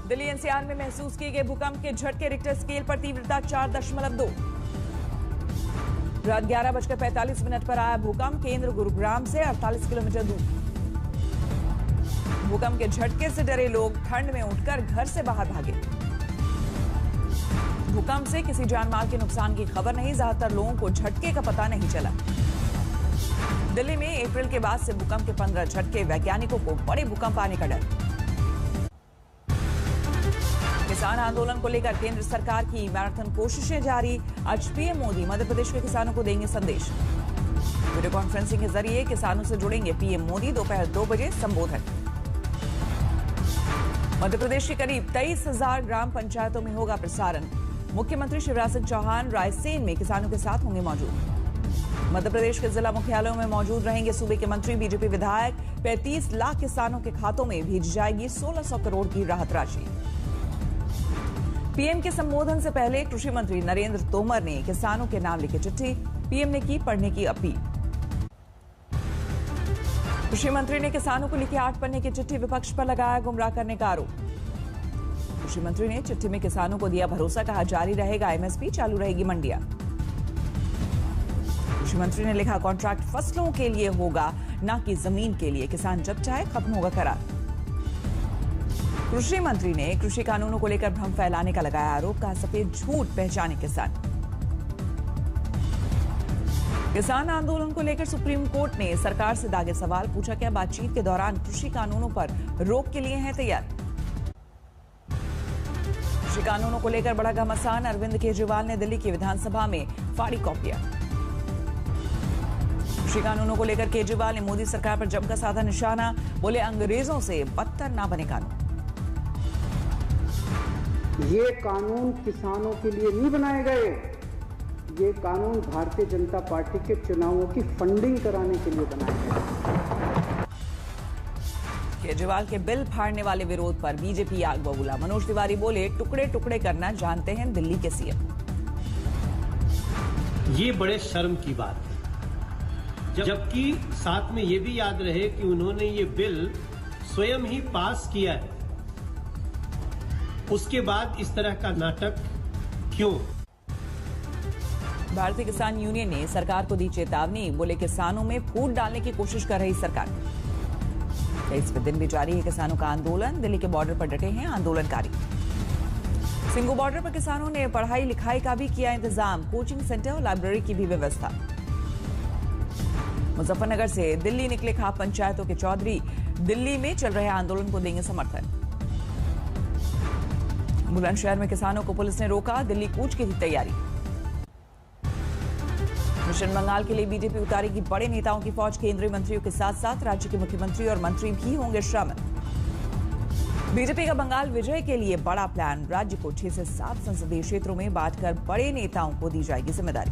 Delhi NCR में महसूस किए गए भूकंप के झटके रिक्टर स्केल पर तीव्रता 4.2। रात 11:45 पर आया भूकंप। केंद्र गुरुग्राम से 48 किलोमीटर दूर। भूकंप के झटके से डरे लोग ठंड में उठकर घर से बाहर भागे। भूकंप से किसी जानमाल के नुकसान की खबर नहीं। ज्यादातर लोगों को झटके का पता नहीं चला। दिल्ली में अप्रैल के बाद से भूकंप के 15 झटके। वैज्ञानिकों को बड़े भूकंप आने का डर। किसान आंदोलन को लेकर केंद्र सरकार की मैराथन कोशिशें जारी। आज पीएम मोदी मध्य प्रदेश के किसानों को देंगे संदेश। वीडियो कॉन्फ्रेंसिंग के जरिए किसानों से जुड़ेंगे पीएम मोदी। दोपहर 2 बजे संबोधन। मध्य प्रदेश के करीब 23,000 ग्राम पंचायतों में होगा प्रसारण। मुख्यमंत्री शिवराज सिंह चौहान रायसेन में किसानों के साथ होंगे मौजूद। मध्य प्रदेश के जिला मुख्यालयों में मौजूद रहेंगे सूबे के मंत्री, बीजेपी विधायक। 35 लाख किसानों के खातों में भेजी जाएगी 1600 करोड़ की राहत राशि। पीएम के संबोधन से पहले कृषि मंत्री नरेंद्र तोमर ने किसानों के नाम लिखी चिट्ठी पीएम ने की पढ़ने की अपील। कृषि मंत्री ने किसानों को लिखी 8 पन्ने की चिट्ठी। विपक्ष पर लगाया गुमराह करने का आरोप। कृषि मंत्री ने चिट्ठी में किसानों को दिया भरोसा, कहा जारी रहेगा एमएसपी, चालू रहेगी मंडियां। कृषि मंत्री ने लिखा कॉन्ट्रैक्ट फसलों के लिए होगा, न कि जमीन के लिए। किसान जब चाहे खत्म होगा करार। कृषि मंत्री ने कृषि कानूनों को लेकर भ्रम फैलाने का लगाया आरोप, कहा सफेद झूठ पहचाने किसान। किसान आंदोलन को लेकर सुप्रीम कोर्ट ने सरकार से दागे सवाल। पूछा क्या बातचीत के दौरान कृषि कानूनों पर रोक के लिए हैं तैयार। कृषि कानूनों को लेकर बड़ा घमासान। अरविंद केजरीवाल ने दिल्ली की विधानसभा में फाड़ी कॉपियां। कृषि कानूनों को लेकर केजरीवाल ने मोदी सरकार पर जमकर साधा निशाना। बोले अंग्रेजों से बदतर ना बने कानून। ये कानून किसानों के लिए नहीं बनाए गए। ये कानून भारतीय जनता पार्टी के चुनावों की फंडिंग कराने के लिए बनाए गए। केजरीवाल के बिल फाड़ने वाले विरोध पर बीजेपी आग बबूला। मनोज तिवारी बोले टुकड़े टुकड़े करना जानते हैं दिल्ली के सीएम। ये बड़े शर्म की बात है, जबकि साथ में ये भी याद रहे कि उन्होंने ये बिल स्वयं ही पास किया है। उसके बाद इस तरह का नाटक क्यों? भारतीय किसान यूनियन ने सरकार को दी चेतावनी। बोले किसानों में फूट डालने की कोशिश कर रही सरकार। 23वें दिन भी जारी है किसानों का आंदोलन। दिल्ली के बॉर्डर पर डटे हैं आंदोलनकारी। सिंगू बॉर्डर पर किसानों ने पढ़ाई लिखाई का भी किया इंतजाम। कोचिंग सेंटर और लाइब्रेरी की भी व्यवस्था। मुजफ्फरनगर से दिल्ली निकले खाप पंचायतों के चौधरी। दिल्ली में चल रहे आंदोलन को देंगे समर्थन। बुलंदशहर में किसानों को पुलिस ने रोका। दिल्ली कूच की थी तैयारी। मिशन बंगाल के लिए बीजेपी उतारेगी बड़े नेताओं की फौज। केंद्रीय मंत्रियों के साथ साथ राज्य के मुख्यमंत्री और मंत्री भी होंगे शामिल। बीजेपी का बंगाल विजय के लिए बड़ा प्लान। राज्य को 6 से 7 संसदीय क्षेत्रों में बांटकर बड़े नेताओं को दी जाएगी जिम्मेदारी।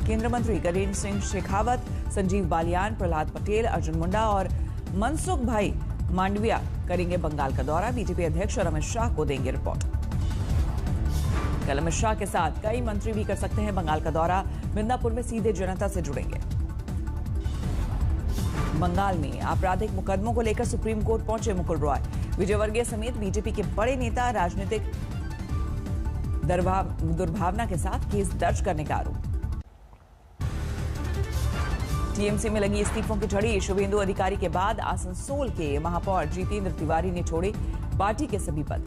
केंद्रीय मंत्री गजेंद्र सिंह शेखावत, संजीव बालियान, प्रहलाद पटेल, अर्जुन मुंडा और मनसुख भाई मांडविया करेंगे बंगाल का दौरा। बीजेपी अध्यक्ष और अमित शाह को देंगे रिपोर्ट। कल अमित शाह के साथ कई मंत्री भी कर सकते हैं बंगाल का दौरा। मिदनापुर में सीधे जनता से जुड़ेंगे। बंगाल में आपराधिक मुकदमों को लेकर सुप्रीम कोर्ट पहुंचे मुकुल रॉय। विजयवर्गीय समेत बीजेपी के बड़े नेता। राजनीतिक दुर्भावना के साथ केस दर्ज करने का आरोप। टीएमसी में लगी इस्तीफों की झड़ी। शुभेंदु अधिकारी के बाद आसनसोल के महापौर जितेंद्र तिवारी ने छोड़े पार्टी के सभी पद।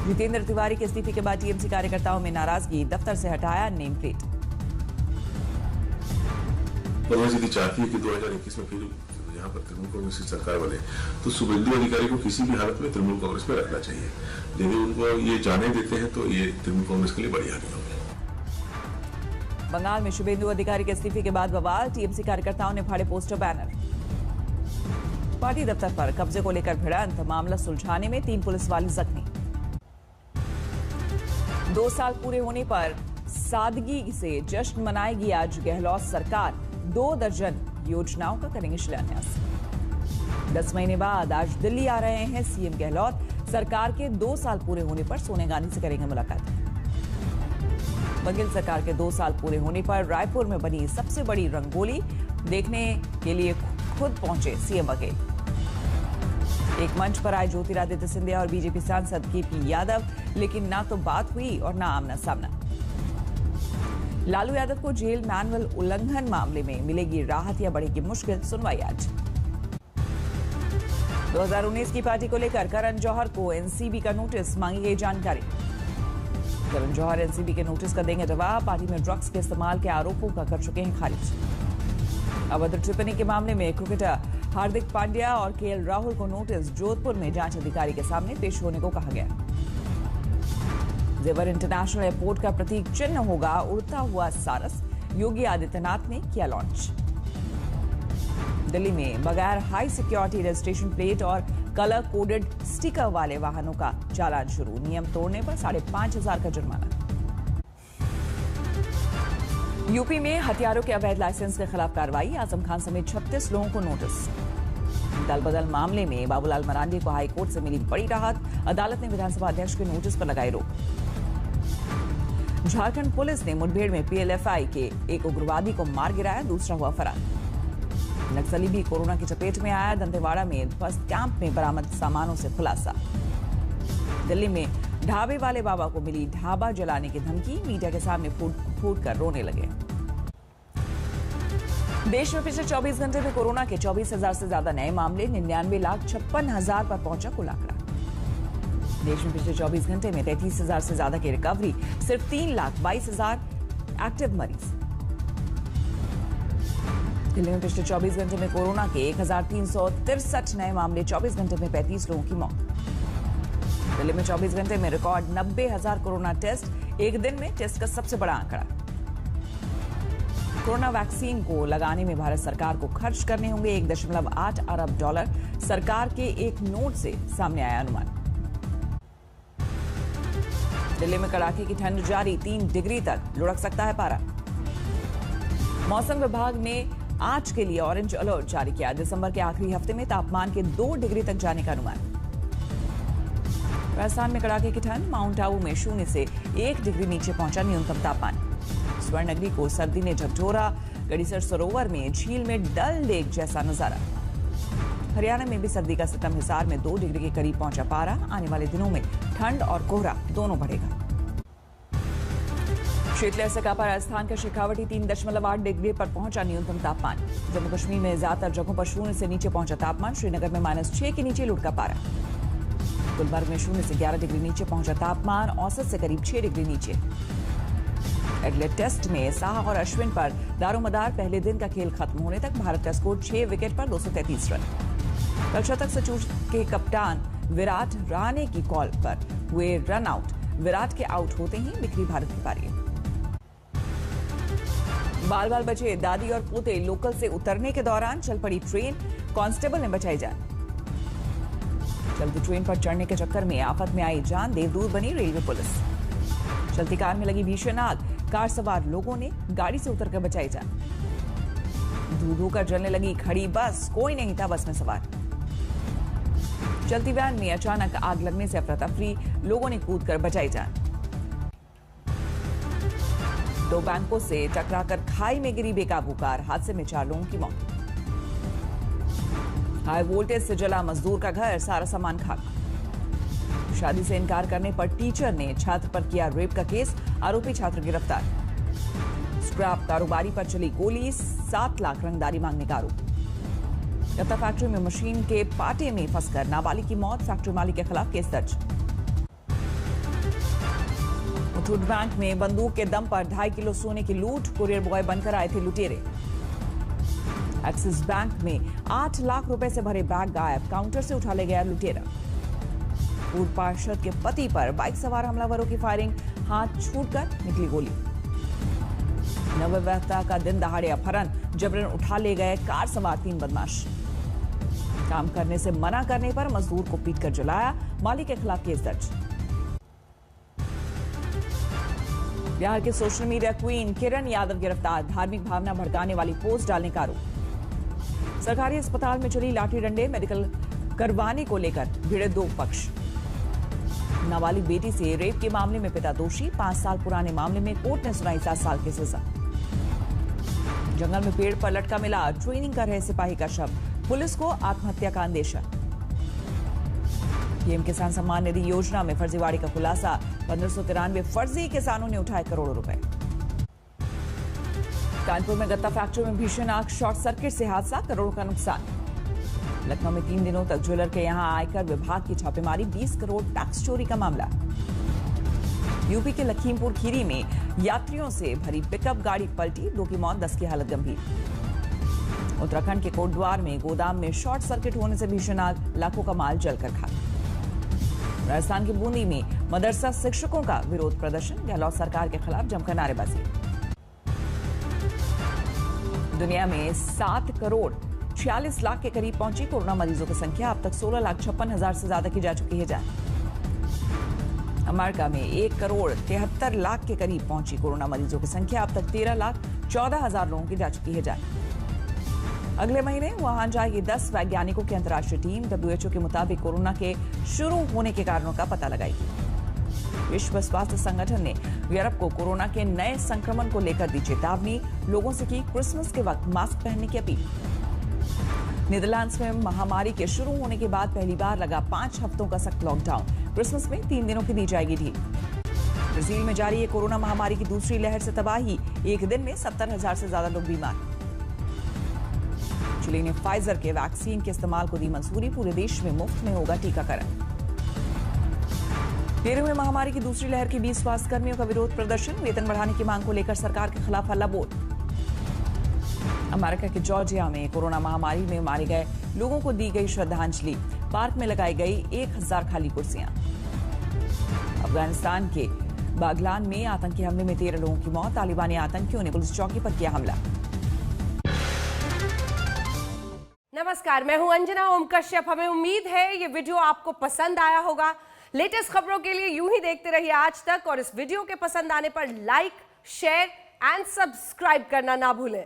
जितेंद्र तिवारी के इस्तीफे के बाद टीएमसी कार्यकर्ताओं में नाराजगी। दफ्तर से हटाया नेम प्लेट। यदि चाहती है कि 2021 में फिर यहाँ पर तृणमूल कांग्रेस की सरकार बने तो शुभेंदु अधिकारी को किसी भी हालत में तृणमूल कांग्रेस में रखना चाहिए। यदि उनको ये जाने देते हैं तो ये तृणमूल कांग्रेस के लिए बड़ी हानि होगी। बंगाल में शुभेंदु अधिकारी के इस्तीफे के बाद बवाल। टीएमसी कार्यकर्ताओं ने फाड़े पोस्टर बैनर। पार्टी दफ्तर पर कब्जे को लेकर भिड़ंत। मामला सुलझाने में 3 पुलिस वाले जख्मी। 2 साल पूरे होने पर सादगी से जश्न मनाएगी आज गहलोत सरकार। 2 दर्जन योजनाओं का करेंगे शिलान्यास। 10 महीने बाद आज दिल्ली आ रहे हैं सीएम गहलोत। सरकार के 2 साल पूरे होने पर सोनिया गांधी से करेंगे मुलाकात। बघेल सरकार के 2 साल पूरे होने पर रायपुर में बनी सबसे बड़ी रंगोली देखने के लिए खुद पहुंचे सीएम बघेल। एक मंच पर आए ज्योतिरादित्य सिंधिया और बीजेपी सांसद केपी यादव, लेकिन ना तो बात हुई और ना आमना सामना। लालू यादव को जेल मैनुअल उल्लंघन मामले में मिलेगी राहत या बढ़ेगी मुश्किल, सुनवाई आज। 2019 की पार्टी को लेकर करण जौहर को एनसीबी का नोटिस, मांगी गई जानकारी। करण जौहर एनसीबी के नोटिस का देंगे जवाब। पार्टी में ड्रग्स के इस्तेमाल के आरोपों का कर चुके हैं खारिज। अभद्र टिप्पणी के मामले में क्रिकेटर हार्दिक पांड्या और केएल राहुल को नोटिस, जोधपुर में जांच अधिकारी के सामने पेश होने को कहा गया। जेवर इंटरनेशनल एयरपोर्ट का प्रतीक चिन्ह होगा उड़ता हुआ सारस, योगी आदित्यनाथ ने किया लॉन्च। दिल्ली में बगैर हाई सिक्योरिटी रजिस्ट्रेशन प्लेट और कलर कोडेड स्टिकर वाले वाहनों का चालान शुरू, नियम तोड़ने पर 5,500 का जुर्माना। यूपी में हथियारों के अवैध लाइसेंस के खिलाफ कार्रवाई, आजम खान समेत 36 लोगों को नोटिस। दल बदल मामले में बाबूलाल मरांडी को हाईकोर्ट से मिली बड़ी राहत, अदालत ने विधानसभा अध्यक्ष के नोटिस पर लगाई रोक। झारखंड पुलिस ने मुठभेड़ में पीएलएफआई के एक उग्रवादी को मार गिराया, दूसरा हुआ फरार। नक्सली भी कोरोना की चपेट में आया, दंतेवाड़ा में ध्वस्त कैंप में बरामद सामानों से खुलासा। दिल्ली में ढाबे वाले बाबा को मिली ढाबा जलाने की धमकी, मीडिया के सामने फूट कर रोने लगे। देश में पिछले 24 घंटे में कोरोना के 24,000 से ज्यादा नए मामले, 99,56,000 पर पहुंचा कुल आंकड़ा। देश में पिछले 24 घंटे में 33,000 से ज्यादा की रिकवरी, सिर्फ 3,22,000 एक्टिव मरीज। दिल्ली में पिछले 24 घंटे में कोरोना के 1,363 नए मामले, 24 घंटे में 35 लोगों की मौत। दिल्ली में 24 घंटे में रिकॉर्ड 90,000 कोरोना टेस्ट, एक दिन में टेस्ट का सबसे बड़ा आंकड़ा। कोरोना वैक्सीन को लगाने में भारत सरकार को खर्च करने होंगे 1.8 अरब डॉलर, सरकार के एक नोट से सामने आया अनुमान। दिल्ली में कड़ाके की ठंड जारी, 3 डिग्री तक लुढ़क सकता है पारा। मौसम विभाग ने आज के लिए ऑरेंज अलर्ट जारी किया, दिसंबर के आखिरी हफ्ते में तापमान के 2 डिग्री तक जाने का अनुमान। राजस्थान में कड़ाके की ठंड, माउंट आबू में 0 से 1 डिग्री नीचे पहुंचा न्यूनतम तापमान। स्वर्ण नगरी को सर्दी ने झकझोरा, गड़ीसर सरोवर में झील में डल लेक जैसा नजारा। हरियाणा में भी सर्दी का सितम, हिसार में 2 डिग्री के करीब पहुंचा पारा। आने वाले दिनों में ठंड और कोहरा दोनों बढ़ेगा। शीतलहर से कांपा राजस्थान का शेखावटी, 3.8 डिग्री पर पहुंचा न्यूनतम तापमान। जम्मू कश्मीर में ज्यादातर जगहों पर 0 से नीचे पहुंचा तापमान। श्रीनगर में -6 के नीचे लुढ़का पारा। गुलबर्ग में 0 से 11 डिग्री नीचे पहुंचा तापमान, औसत से करीब 6 डिग्री नीचे। अगले टेस्ट में साहा और अश्विन पर दारोमदार, पहले दिन का खेल खत्म होने तक भारत का स्कोर 6 विकेट पर 233 रन। कल शतक से चूक के कप्तान विराट राणे की कॉल पर हुए रन आउट, विराट के आउट होते ही बिखरी भारत की पारी। बाल बाल बचे दादी और पोते, लोकल से उतरने के दौरान चल पड़ी ट्रेन, कांस्टेबल ने बचाई जान। चलती ट्रेन पर चढ़ने के चक्कर में आफत में आई जान, देवदूत बनी रेलवे पुलिस। चलती कार में लगी भीषण आग, कार सवार लोगों ने गाड़ी से उतरकर बचाई जान। धू कर जलने लगी खड़ी बस, कोई नहीं था बस में सवार। चलती वैन में अचानक आग लगने से अफरा तफरी, लोगों ने कूदकर बचाई जान। 2 बैंकों से टकराकर खाई में गिरी बेकाबू कार, हादसे में 4 लोगों की मौत। हाई वोल्टेज से जला मजदूर का घर, सारा सामान खाक। शादी से इनकार करने पर टीचर ने छात्र पर किया रेप का केस, आरोपी छात्र गिरफ्तार। स्क्रैप कारोबारी पर चली गोली, 7 लाख रंगदारी मांगने का आरोप। गत्ता फैक्ट्री में मशीन के पाटे में फंसकर नाबालिग की मौत, फैक्ट्री मालिक के खिलाफ केस दर्ज। मुथूट बैंक में बंदूक के दम पर 2.5 किलो सोने की लूट, कुरियर बॉय बनकर आए थे लुटेरे। एक्सिस बैंक में 8 लाख रुपए से भरे बैग गायब, काउंटर से उठा ले गया लुटेरा। पूर्व पार्षद के पति पर बाइक सवार हमलावरों की फायरिंग, हाथ छूटकर निकली गोली। नवविवाहिता का दिन दहाड़े अपहरण, जबरन उठा ले गए कार सवार 3 बदमाश। काम करने से मना करने पर मजदूर को पीटकर जलाया, मालिक के खिलाफ केस दर्ज। बिहार के social media queen Kiran Yadav गिरफ्तार, धार्मिक भावना भड़काने वाली पोस्ट डालने का आरोप। सरकारी अस्पताल में चली लाठी डंडे, मेडिकल करवाने को लेकर भिड़े 2 पक्ष। नाबालिग बेटी से रेप के मामले में पिता दोषी, 5 साल पुराने मामले में कोर्ट ने सुनाई 7 साल की सजा। जंगल में पेड़ पर लटका मिला ट्रेनिंग कर रहे सिपाही का शव, पुलिस को आत्महत्या का अंदेशा। पीएम किसान सम्मान निधि योजना में फर्जीवाड़े का खुलासा, 1593 फर्जी किसानों ने उठाए करोड़ों रुपए। कानपुर में गत्ता फैक्ट्री में भीषण आग, शॉर्ट सर्किट से हादसा, करोड़ों का नुकसान। लखनऊ में 3 दिनों तक ज्वेलर के यहां आयकर विभाग की छापेमारी, 20 करोड़ टैक्स चोरी का मामला। यूपी के लखीमपुर खीरी में यात्रियों से भरी पिकअप गाड़ी पलटी, 2 की मौत, 10 की हालत गंभीर। उत्तराखंड के कोटद्वार में गोदाम में शॉर्ट सर्किट होने से भीषण आग, लाखों का माल जलकर खाक। राजस्थान के बूंदी में मदरसा शिक्षकों का विरोध प्रदर्शन, गहलोत सरकार के खिलाफ जमकर नारेबाजी। दुनिया में 7 करोड़ 46 लाख के करीब पहुंची कोरोना मरीजों की संख्या, अब तक 16,56,000 से ज्यादा की जा चुकी है जान। अमेरिका में 1 करोड़ 73 लाख के करीब पहुंची कोरोना मरीजों की संख्या, अब तक 13,14,000 लोगों की जा चुकी है जान। अगले महीने वुहान जाएगी 10 वैज्ञानिकों की अंतर्राष्ट्रीय टीम, WHO के मुताबिक कोरोना के शुरू होने के कारणों का पता लगाएगी। विश्व स्वास्थ्य संगठन ने यूरोप को कोरोना के नए संक्रमण को लेकर दी चेतावनी, लोगों से की क्रिसमस के वक्त मास्क पहनने की अपील। नीदरलैंड्स में महामारी के शुरू होने के बाद पहली बार लगा 5 हफ्तों का सख्त लॉकडाउन, क्रिसमस में 3 दिनों की दी जाएगी ढील। ब्राजील में जारी है कोरोना महामारी की दूसरी लहर से तबाही, एक दिन में 70,000 से ज्यादा लोग बीमार। चिली ने फाइजर के वैक्सीन के इस्तेमाल को दी मंजूरी, पूरे देश में मुफ्त में होगा टीकाकरण। पेरू में महामारी की दूसरी लहर के बीच स्वास्थ्य कर्मियों का विरोध प्रदर्शन, वेतन बढ़ाने की मांग को लेकर सरकार के खिलाफ हल्ला बोल। अमेरिका के जॉर्जिया में कोरोना महामारी में मारे गए लोगों को दी गई श्रद्धांजलि, पार्क में लगाई गई 1000 खाली कुर्सियां। अफगानिस्तान के बागलान में आतंकी हमले में 13 लोगों की मौत, तालिबानी आतंकियों ने पुलिस चौकी पर किया हमला। नमस्कार, मैं हूं अंजना ओम कश्यप। हमें उम्मीद है ये वीडियो आपको पसंद आया होगा। लेटेस्ट खबरों के लिए यूं ही देखते रहिए आज तक, और इस वीडियो के पसंद आने पर लाइक, शेयर एंड सब्सक्राइब करना ना भूलें।